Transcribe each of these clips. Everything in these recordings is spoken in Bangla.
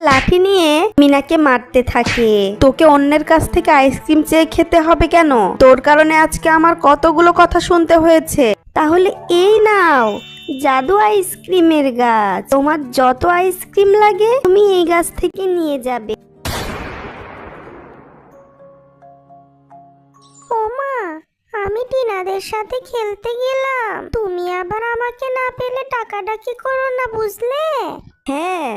লাঠি নিয়ে মিনাকে মারতে থাকে। তোকে অন্যের কাছ থেকে আইসক্রিম চেয়ে খেতে হবে কেন? তোর কারণে আজকে আমার কতগুলো কথা শুনতে হয়েছে। তাহলে এই নাও জাদু আইসক্রিমের গাছ, তোমার যত আইসক্রিম লাগে তুমি এই গাছ থেকে নিয়ে যাবে। ওমা, আমি টিনাদের সাথে খেলতে গেলাম, তুমি আবার আমাকে না পেলে ডাকাডাকি করো না, বুঝলে? হ্যাঁ,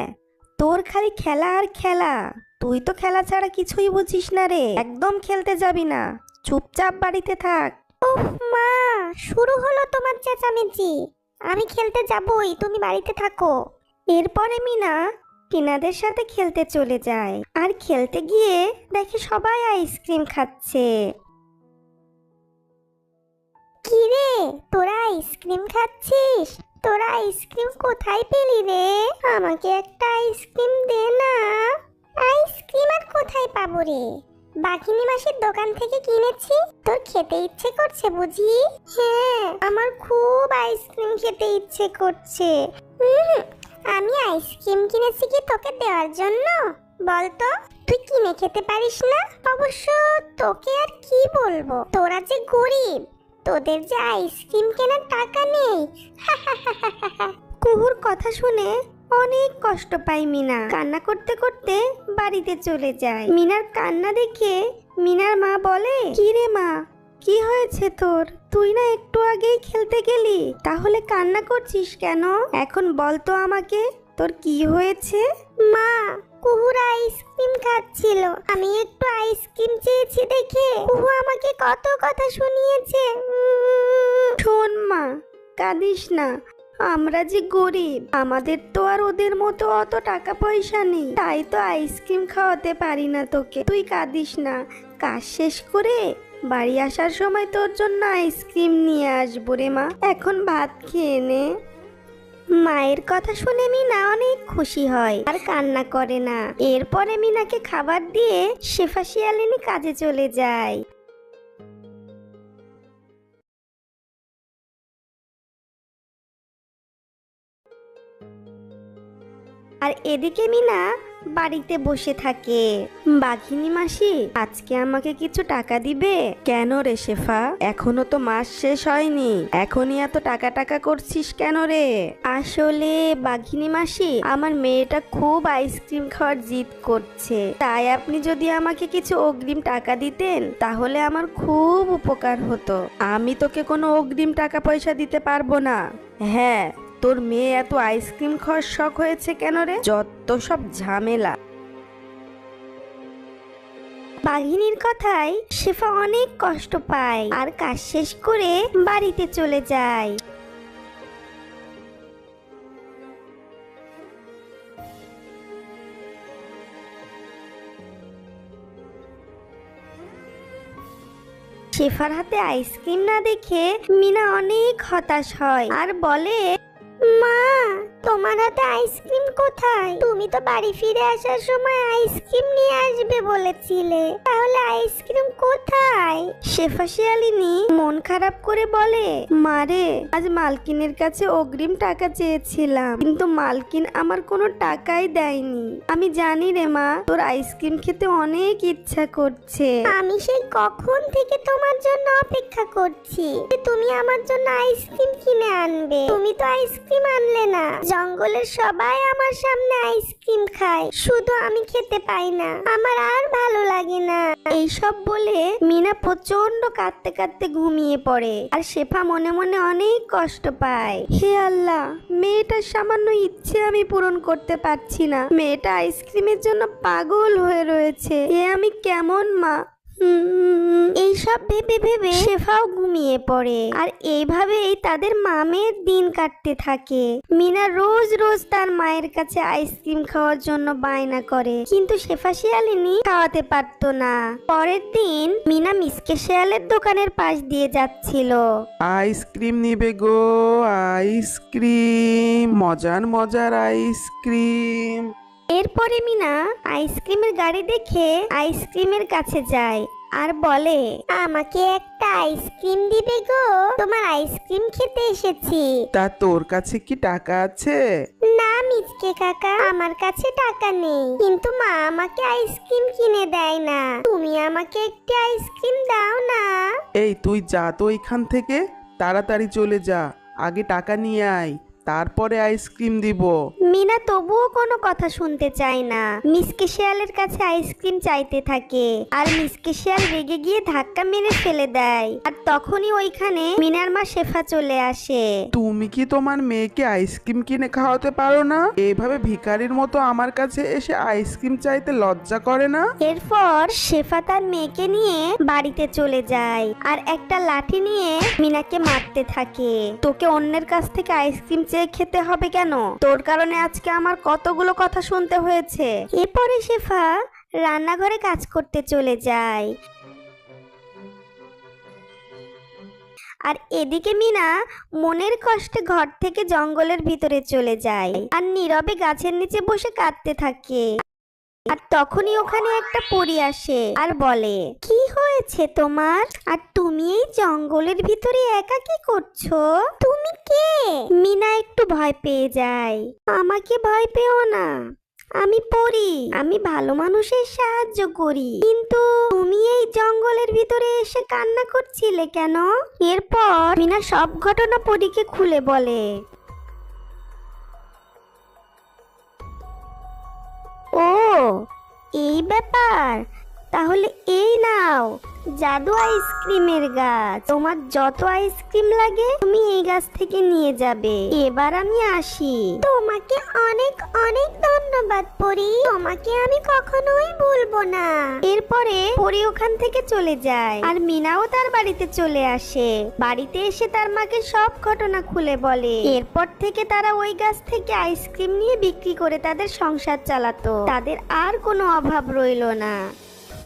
তোর খালি খেলা আর খেলা। তুই তো খেলা ছাড়া কিছুই বুঝিস না রে। একদম খেলতে যাবি না, চুপচাপ বাড়িতে থাক। উফ মা, শুরু হলো তোমার চেঁচামেচি। আমি খেলতে যাবই, তুমি বাড়িতে থাকো। এরপরে মিনা টিনাদের সাথে খেলতে চলে যায়, আর খেলতে গিয়ে দেখে সবাই আইসক্রিম খাচ্ছে। কি রে, তোরা আইসক্রিম খাচ্ছিস? তোরা আইসক্রিম কোথায় পেলি রে? আমাকে একটা আইসক্রিম দে না। আইসক্রিম আর কোথায় পাবো রে? বাঘিনী মাসির দোকান থেকে কিনেছি। তোর খেতে ইচ্ছে করছে বুঝি? হ্যাঁ, আমার খুব আইসক্রিম খেতে ইচ্ছে করছে। আমি আইসক্রিম কিনেছি কি তোকে দেওয়ার জন্য? বলতো, তুই কিনে খেতে পারিস না? অবশ্য তোকে আর কি বলবো, তোরা যে গরিব, তোদের যে আইসক্রিম কেনার টাকা নেই। কুহুর কথা শুনে অনেক কষ্ট পায় মিনা। কান্না করতে করতে বাড়িতে চলে যায়। মিনার কান্না দেখে মিনার মা বলে, কি রে মা, কি হয়েছে তোর? তুই না একটু আগেই খেলতে গেলি, তাহলে কান্না করছিস কেন? এখন বল তো আমাকে, তোর কি হয়েছে? মা, কুহুর আইসক্রিম খাচ্ছিল, আমি একটু আইসক্রিম চেয়েছি দেখে কুহু আমাকে কত কথা শুনিয়েছে। শোন মা, কাঁদিস না। আমরা যে গরিব, আমাদের তো আর ওদের মতো অত টাকা পয়সা নেই, তাই তো আইসক্রিম খাওয়াতে পারি না তোকে। তুই কাঁদিস না, কাজ শেষ করে বাড়ি আসার সময় তোর জন্য আইসক্রিম নিয়ে আসবো রে মা। এখন ভাত খেয়ে নে। মায়ের কথা শুনে মিনা অনেক খুশি হয় আর কান্না করে না। এরপরে মিনাকে খাবার দিয়ে শেফা শিয়ালিনী কাজে চলে যায়। আর এদিকে মিনা বাড়িতে বসে থাকে। বাঘিনী মাসি, আজকে আমাকে কিছু টাকা দিবে? কেন রে শেফা, এখনো তো মাস শেষ হয়নি, এখনই এত টাকা টাকা করছিস কেন রে? আসলে বাঘিনী মাসি, আমার মেয়েটা খুব আইসক্রিম খাওয়ার জিদ করছে, তাই আপনি যদি আমাকে কিছু অগ্রিম টাকা দিতেন তাহলে আমার খুব উপকার হতো। আমি তোকে কোনো অগ্রিম টাকা পয়সা দিতে পারবো না। হ্যাঁ, তোর মেয়ে এত আইসক্রিম খাওয়ার শখ হয়েছে কেন রে? যত সব ঝামেলা। বাঘিনীর কথায় শেফা অনেক কষ্ট পায় আর কাজ শেষ করে বাড়িতে চলে যায়। শেফার হাতে আইসক্রিম না দেখে মিনা অনেক হতাশ হয় আর বলে, মা, তোমার হাতে আইসক্রিম কোথায়? তুমি তো বাড়ি ফিরে আসার সময় আইসক্রিম নিয়ে আসবে বলেছিলে, তাহলে আইসক্রিম কোথায়? শেফা শিয়ালিনী মন খারাপ করে বলে, মারে, আজ মালকিনের কাছে অগ্রিম টাকা চেয়েছিলাম, কিন্তু মালকিন আমার কোনো টাকাই দেয়নি। আমি জানি রে মা, তোর আইসক্রিম খেতে অনেক ইচ্ছা করছে। আমি সেই কখন থেকে তোমার জন্য অপেক্ষা করছি যে তুমি আমার জন্য আইসক্রিম কিনে আনবে। তুমি তো আইসক্রিম আনলে না। জঙ্গলের সবাই আমার সামনে আইসক্রিম খায়, শুধু আমি খেতে পাই না। আমার আর ভালো লাগে না। এইসব বলে মিনা প্রচন্ড কাঁদতে কাঁদতে ঘুমিয়ে পড়ে আর শেফা মনে মনে অনেক কষ্ট পায়। হে আল্লাহ, মেয়েটার সামান্য ইচ্ছে আমি পূরণ করতে পারছি না। মেয়েটা আইসক্রিমের জন্য পাগল হয়ে রয়েছে। এ আমি কেমন মা? এইসব ভেবে ভেবে শেফাও ঘুমিয়ে পড়ে আর এইভাবেই তাদের মামের দিন কাটতে থাকে। মিনা রোজ রোজ তার মায়ের কাছে আইসক্রিম খাওয়ার জন্য বায়না করে, কিন্তু শেফা শিয়ালিনী খাওয়াতে পারতো না। পরের দিন মিনা মিসকে শিয়ালের দোকানের পাশ দিয়ে যাচ্ছিল। আইসক্রিম নিবে গো, আইসক্রিম, মজার মজার আইসক্রিম। এরপরে মিনা আইসক্রিমের গাড়ি দেখে আইসক্রিমের কাছে যায় আর বলে, আমাকে একটা আইসক্রিম দিবে গো, তোমার আইসক্রিম খেতে এসেছি। তা তোর কাছে কি টাকা আছে? না মিচকে কাকা, আমার কাছে টাকা নেই, কিন্তু মা আমাকে আইসক্রিম কিনে দেয় না। তুমি আমাকে একটি আইসক্রিম দাও না। এই তুই যা তো এখান থেকে, তাড়াতাড়ি চলে যা, আগে টাকা নিয়ে আয়, তারপরে আইসক্রিম দিব। মিনা তবুও কোনো কথা শুনতে চায় না। মিসকে শিয়ালের কাছে আইসক্রিম চাইতে থাকে আর মিসকে শিয়াল রেগে গিয়ে ধাক্কা মেরে ফেলে দেয়। আর তখনই ওইখানে মিনার মা শেফা চলে আসে। তুমি কি তোমার মেয়েকে আইসক্রিম কিনে খাওয়াতে পারো না? এইভাবে ভিখারির মতো আমার কাছে এসে আইসক্রিম চাইতে লজ্জা করে না? এরপর শেফা তার মেয়েকে নিয়ে বাড়িতে চলে যায় আর একটা লাঠি নিয়ে মিনাকে মারতে থাকে। তোকে অন্যের কাছ থেকে আইসক্রিম চেয়ে খেতে হবে কেন? তোর কারণে আজকে আমার কতগুলো কথা শুনতে হয়েছে। এরপরে শেফা রান্নাঘরে কাজ করতে চলে যায়। আর এদিকে মিনা মনের কষ্টে ঘর থেকে জঙ্গলের ভিতরে চলে যায় আর নীরবে গাছের নিচে বসে কাঁদতে থাকে। আর তখনই ওখানে একটা পরী আসে আর বলে, কি হয়েছে তোমার? আর তুমি এই জঙ্গলের ভিতরে একা কি করছো? তুমি কে? মিনা একটু ভয় পেয়ে যায়। আমাকে ভয় পেও না, আমি পড়ি, আমি ভালো মানুষের সাহায্য করি। কিন্তু তুমি এই জঙ্গলের ভিতরে এসে কান্না করছিলে কেন? এরপর মিনা সব ঘটনা পরীকে খুলে বলে। ও এই ব্যাপার, তাহলে এই নাও জাদু আইসক্রিমের গাছ। তোমার যত আইসক্রিম লাগে তুমি এই গাছ থেকে নিয়ে যাবে। এবার আমি আসি। তোমাকে অনেক অনেক ধন্যবাদ পরি, তোমাকে আমি কখনোই ভুলবো না। এরপরে পরি ওখান থেকে চলে যায় আর মিনাও তার বাড়িতে চলে আসে। বাড়িতে এসে তার মাকে সব ঘটনা খুলে বলে। এরপর থেকে তারা ওই গাছ থেকে আইসক্রিম নিয়ে বিক্রি করে তাদের সংসার চালাতো। তাদের আর কোনো অভাব রইলো না।